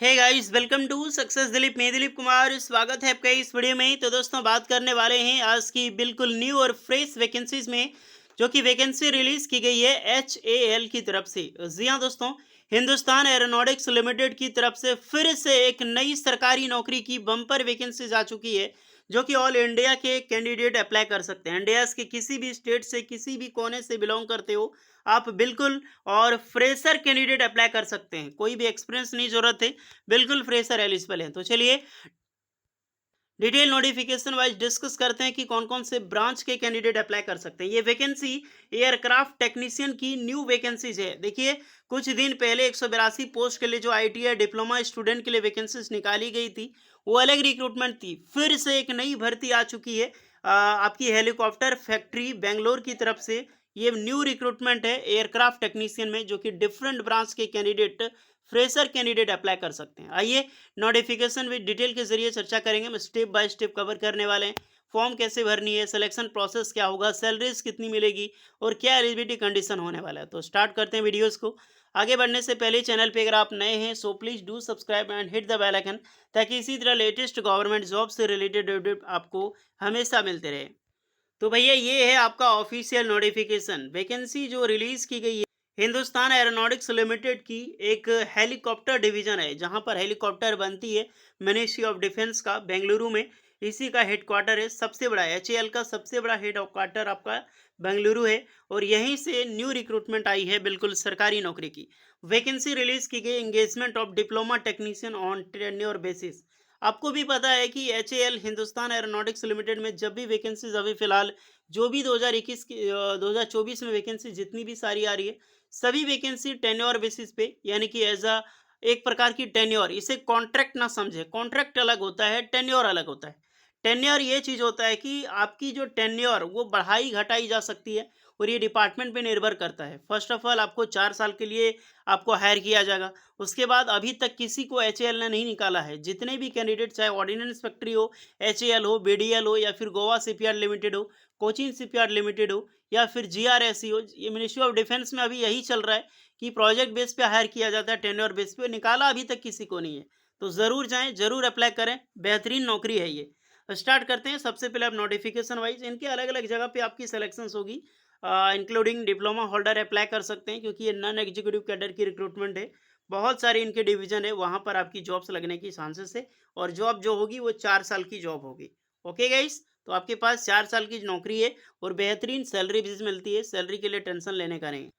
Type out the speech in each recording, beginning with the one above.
Hey guys, welcome to success Dilip. मैं दिलीप कुमार, स्वागत है आपका इस वीडियो में। तो दोस्तों, बात करने वाले हैं आज की बिल्कुल न्यू और फ्रेश वैकेंसीज में, जो कि वैकेंसी रिलीज की गई है HAL की तरफ से। जी हाँ दोस्तों, हिंदुस्तान एरोनॉटिक्स लिमिटेड की तरफ से फिर से एक नई सरकारी नौकरी की बम्पर वैकेंसीज आ चुकी है, जो कि ऑल इंडिया के कैंडिडेट अप्लाई कर सकते हैं। इंडिया के किसी भी स्टेट से, किसी भी कोने से बिलोंग करते हो आप, बिल्कुल। और फ्रेशर कैंडिडेट अप्लाई कर सकते हैं, कोई भी एक्सपीरियंस नहीं जरूरत है, बिल्कुल फ्रेशर एलिजिबल है। तो चलिए डिटेल नोटिफिकेशन वाइज डिस्कस करते हैं कि कौन कौन से ब्रांच के कैंडिडेट अप्लाई कर सकते हैं। ये वैकेंसी एयरक्राफ्ट टेक्नीशियन की न्यू वैकेंसीज है। देखिए, कुछ दिन पहले 182 पोस्ट के लिए जो ITI डिप्लोमा स्टूडेंट के लिए वैकेंसीज निकाली गई थी, वो अलग रिक्रूटमेंट थी। फिर से एक नई भर्ती आ चुकी है आपकी हेलीकॉप्टर फैक्ट्री बेंगलोर की तरफ से। ये न्यू रिक्रूटमेंट है एयरक्राफ्ट टेक्नीशियन में, जो कि डिफरेंट ब्रांच के कैंडिडेट, फ्रेशर कैंडिडेट अप्लाई कर सकते हैं। आइए नोटिफिकेशन विद डिटेल के जरिए चर्चा करेंगे, हम स्टेप बाय स्टेप कवर करने वाले हैं। फॉर्म कैसे भरनी है, सिलेक्शन प्रोसेस क्या होगा, सैलरीज कितनी मिलेगी और क्या एलिजिबिलिटी कंडीशन होने वाला है। तो स्टार्ट करते हैं वीडियोस को। आगे बढ़ने से पहले चैनल पे अगर आप नए हैं so please do subscribe and hit the bell icon, ताकि इसी तरह लेटेस्ट गवर्नमेंट जॉब से रिलेटेड अपडेट आपको हमेशा मिलते रहे। तो भैया, ये है आपका ऑफिशियल नोटिफिकेशन। वैकेंसी जो रिलीज की गई है हिंदुस्तान एरोनॉटिक्स लिमिटेड की, एक हेलीकॉप्टर डिवीजन है जहां पर हेलीकॉप्टर बनती है, मिनिस्ट्री ऑफ डिफेंस का बेंगलुरु में। इसी का हेडक्वार्टर है, सबसे बड़ा HAL का सबसे बड़ा हेड क्वार्टर आपका बेंगलुरु है। और यहीं से न्यू रिक्रूटमेंट आई है, बिल्कुल सरकारी नौकरी की वैकेंसी रिलीज की गई। Engagement of diploma technician on tenure basis. आपको भी पता है कि HAL हिंदुस्तान एरोनॉटिक्स लिमिटेड में जब भी वैकेंसीज अभी फिलहाल जो भी 2021 की 2024 में वैकेंसी जितनी भी सारी आ रही है, सभी वैकेंसी टेन्योर बेसिस पे, यानी कि एज अ एक प्रकार की टेन्योर। इसे कॉन्ट्रैक्ट ना समझे, कॉन्ट्रैक्ट अलग होता है, टेन्योर अलग होता है। टेन्योर ये चीज होता है कि आपकी जो टेन्योर वो बढ़ाई घटाई जा सकती है, और ये डिपार्टमेंट पे निर्भर करता है। फर्स्ट ऑफ ऑल आपको 4 साल के लिए आपको हायर किया जाएगा। उसके बाद अभी तक किसी को HAL ने नहीं निकाला है। जितने भी कैंडिडेट, चाहे ऑर्डिनेंस फैक्ट्री हो, HAL हो, BDL हो, या फिर गोवा शिपयार्ड लिमिटेड हो, कोचिन शिपयार्ड लिमिटेड हो, या फिर GRSE हो, ये मिनिस्ट्री ऑफ डिफेंस में अभी यही चल रहा है कि प्रोजेक्ट बेस पे हायर किया जाता है, टेन्योर बेस पे। निकाला अभी तक किसी को नहीं है। तो जरूर जाएं, जरूर अप्लाई करें, बेहतरीन नौकरी है ये। स्टार्ट करते हैं। सबसे पहले आप नोटिफिकेशन वाइज इनके अलग अलग जगह पे आपकी सिलेक्शन होगी, इंक्लूडिंग डिप्लोमा होल्डर अप्लाई कर सकते हैं, क्योंकि ये नॉन एग्जीक्यूटिव कैडर की रिक्रूटमेंट है। बहुत सारे इनके डिवीजन है, वहां पर आपकी जॉब्स लगने की चांसेस है। और जॉब जो होगी वो 4 साल की जॉब होगी। ओके गाइस, तो आपके पास 4 साल की नौकरी है और बेहतरीन सैलरी भी मिलती है। सैलरी के लिए टेंशन लेने का नहीं।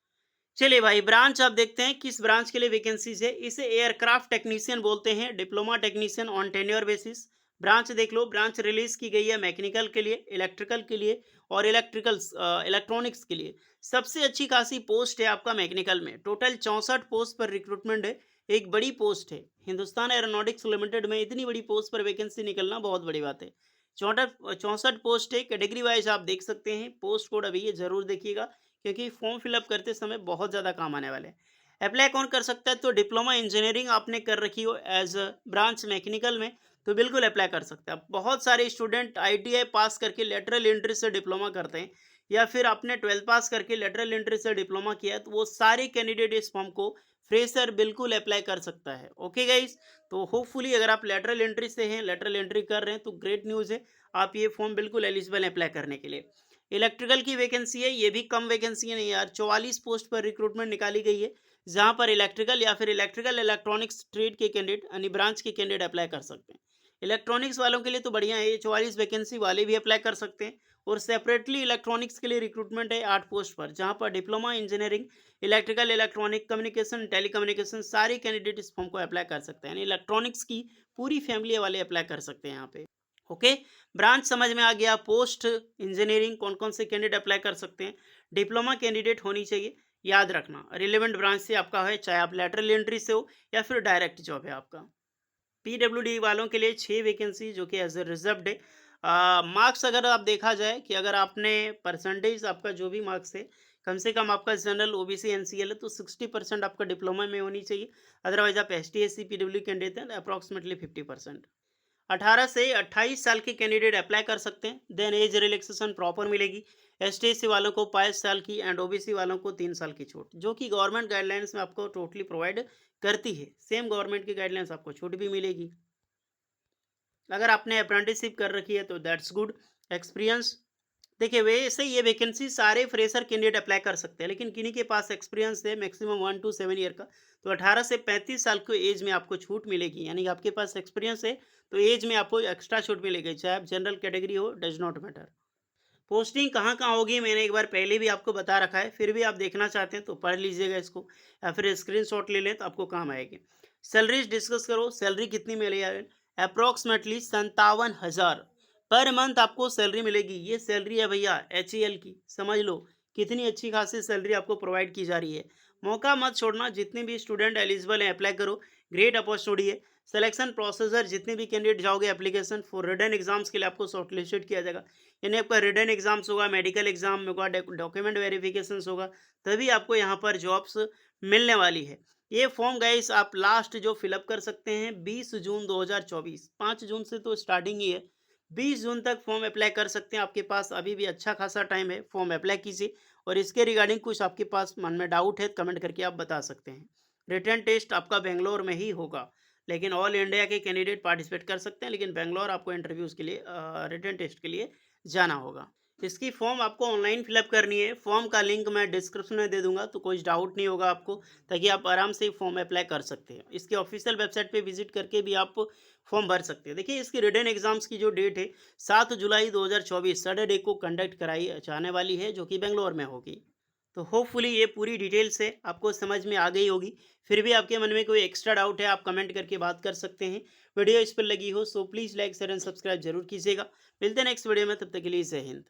चलिए भाई, ब्रांच आप देखते हैं किस ब्रांच के लिए वैकेंसीज है। इसे एयरक्राफ्ट टेक्नीशियन बोलते हैं, diploma technician on tenure basis. Branch देख लो, ब्रांच रिलीज की गई है मैकेनिकल के लिए, इलेक्ट्रिकल के लिए और इलेक्ट्रॉनिक्स के लिए। सबसे अच्छी खासी पोस्ट है आपका मैकेनिकल में। टोटल 64 पोस्ट पर रिक्रूटमेंट है। एक बड़ी पोस्ट है। हिंदुस्तान एरोनॉटिक्स लिमिटेड में इतनी बड़ी पोस्ट पर वैकेंसी निकलना बहुत बड़ी बात है। 64 पोस्ट है। कैटेगरी वाइज आप देख सकते हैं, पोस्ट कोड अभी ये जरूर देखिएगा, क्योंकि फॉर्म फिलअप करते समय बहुत ज़्यादा काम आने वाले हैं। अप्लाई कौन कर सकता है? तो डिप्लोमा इंजीनियरिंग आपने कर रखी हो एज अ ब्रांच मैकेनिकल में, तो बिल्कुल अप्लाई कर सकते हैं। अब बहुत सारे स्टूडेंट ITI पास करके लेटरल एंट्री से डिप्लोमा करते हैं, या फिर आपने 12th पास करके लेटरल एंट्री से डिप्लोमा किया है, तो वो सारे कैंडिडेट इस फॉर्म को फ्रेशर बिल्कुल अप्लाई कर सकता है। ओके गाइस, तो होपफुली अगर आप लेटरल एंट्री से हैं, लेटरल एंट्री कर रहे हैं, तो ग्रेट न्यूज़ है, आप ये फॉर्म बिल्कुल एलिजिबल अप्लाई करने के लिए। इलेक्ट्रिकल की वैकेंसी है, ये भी कम वैकेंसी है नहीं यार, 44 पोस्ट पर रिक्रूटमेंट निकाली गई है, जहां पर इलेक्ट्रिकल या फिर इलेक्ट्रिकल इलेक्ट्रॉनिक्स ट्रेड के कैंडिडेट, यानी ब्रांच के कैंडिडेट अप्लाई कर सकते हैं। इलेक्ट्रॉनिक्स वालों के लिए तो बढ़िया है, ये 44 वैकेंसी वाले भी अप्लाई कर सकते हैं। और सेपरेटली इलेक्ट्रॉनिक्स के लिए रिक्रूटमेंट है 8 पोस्ट पर, जहां पर diploma engineering, electrical, electronic, communication, telecommunication, सारे कैंडिडेट इस फॉर्म को अप्लाई कर सकते हैं। यानी इलेक्ट्रॉनिक्स की पूरी फैमिली वाले अप्लाई कर सकते हैं यहाँ पे। ओके, ब्रांच समझ में आ गया। पोस्ट इंजीनियरिंग कौन कौन से कैंडिडेट अप्लाई कर सकते हैं, डिप्लोमा कैंडिडेट होनी चाहिए। याद रखना, रिलेवेंट ब्रांच से आपका है, चाहे आप लेटरल एंट्री से हो या फिर डायरेक्ट जॉब है आपका। PWD वालों के लिए 6 वैकेंसी जो कि एज ए रिजर्व्ड है। मार्क्स अगर आप देखा जाए कि अगर आपने परसेंटेज, आपका जो भी मार्क्स है, कम से कम आपका जनरल OBC NCL है, तो 60% आपका डिप्लोमा में होनी चाहिए। अदरवाइज आप ST SC PW कैंडिडेट हैं, अप्रॉक्सीमेटली 50%। 18 से 28 साल के कैंडिडेट अप्लाई कर सकते हैं। देन एज रिलैक्सेशन प्रॉपर मिलेगी। एसटी वालों को 5 साल की एंड ओबीसी वालों को 3 साल की छूट, जो कि गवर्नमेंट गाइडलाइंस में आपको टोटली प्रोवाइड करती है। सेम गवर्नमेंट की गाइडलाइंस आपको छूट भी मिलेगी। अगर आपने अप्रेंटिसशिप कर रखी है तो दैट्स गुड एक्सपीरियंस। देखिए वैसे ये वैकेंसी सारे फ्रेशर कैंडिडेट अप्लाई कर सकते हैं, लेकिन किन्हीं के पास एक्सपीरियंस है मैक्सिमम 1 to 7 ईयर का, तो 18 से 35 साल की एज में आपको छूट मिलेगी। यानी कि आपके पास एक्सपीरियंस है तो एज में आपको एक्स्ट्रा छूट मिलेगी, चाहे आप जनरल कैटेगरी हो, डज नॉट मैटर। पोस्टिंग कहाँ कहाँ होगी मैंने एक बार पहले भी आपको बता रखा है, फिर भी आप देखना चाहते हैं तो पढ़ लीजिएगा इसको, या फिर स्क्रीनशॉट ले लें तो आपको काम आएगी। सैलरीज डिस्कस करो, सैलरी कितनी मिलेगी? अप्रोक्सीमेटली 57,000 पर मंथ आपको सैलरी मिलेगी। ये सैलरी है भैया HAL की, समझ लो कितनी अच्छी खासी सैलरी आपको प्रोवाइड की जा रही है। मौका मत छोड़ना, जितने भी स्टूडेंट एलिजिबल हैं अप्लाई करो, ग्रेट अपॉर्चुनिटी है। सिलेक्शन प्रोसीजर, जितने भी कैंडिडेट जाओगे एप्लीकेशन फॉर रिटन एग्जाम्स के लिए आपको शॉर्टलिस्टेड किया जाएगा। यानी आपका रिटन एग्जाम्स होगा, मेडिकल एग्जाम होगा, डॉक्यूमेंट वेरिफिकेशन होगा, तभी आपको यहाँ पर जॉब्स मिलने वाली है। ये फॉर्म गाइस आप लास्ट जो फिलअप कर सकते हैं 20 जून 2024, 5 जून से तो स्टार्टिंग ही है, 20 जून तक फॉर्म अप्लाई कर सकते हैं। आपके पास अभी भी अच्छा खासा टाइम है, फॉर्म अप्लाई कीजिए। और इसके रिगार्डिंग कुछ आपके पास मन में डाउट है कमेंट करके आप बता सकते हैं। रिटन टेस्ट आपका बेंगलोर में ही होगा, लेकिन ऑल इंडिया के कैंडिडेट पार्टिसिपेट कर सकते हैं, लेकिन बेंगलोर आपको इंटरव्यूज़ के लिए रिटन टेस्ट के लिए जाना होगा। इसकी फॉर्म आपको ऑनलाइन फिलअप करनी है। फॉर्म का लिंक मैं डिस्क्रिप्शन में दे दूंगा, तो कोई डाउट नहीं होगा आपको, ताकि आप आराम से फॉर्म अप्लाई कर सकते हैं। इसके ऑफिशियल वेबसाइट पे विजिट करके भी आप फॉर्म भर सकते हैं। देखिए इसकी रिटन एग्जाम्स की जो डेट है 7 जुलाई 2024 सैटरडे को कंडक्ट कराई जाने वाली है, जो कि बेंगलोर में होगी। तो होपफुली ये पूरी डिटेल से आपको समझ में आ गई होगी। फिर भी आपके मन में कोई एक्स्ट्रा डाउट है आप कमेंट करके बात कर सकते हैं। वीडियो इस पर लगी हो so please like share and subscribe जरूर कीजिएगा। मिलते हैं नेक्स्ट वीडियो में, तब तक के लिए जय हिंद।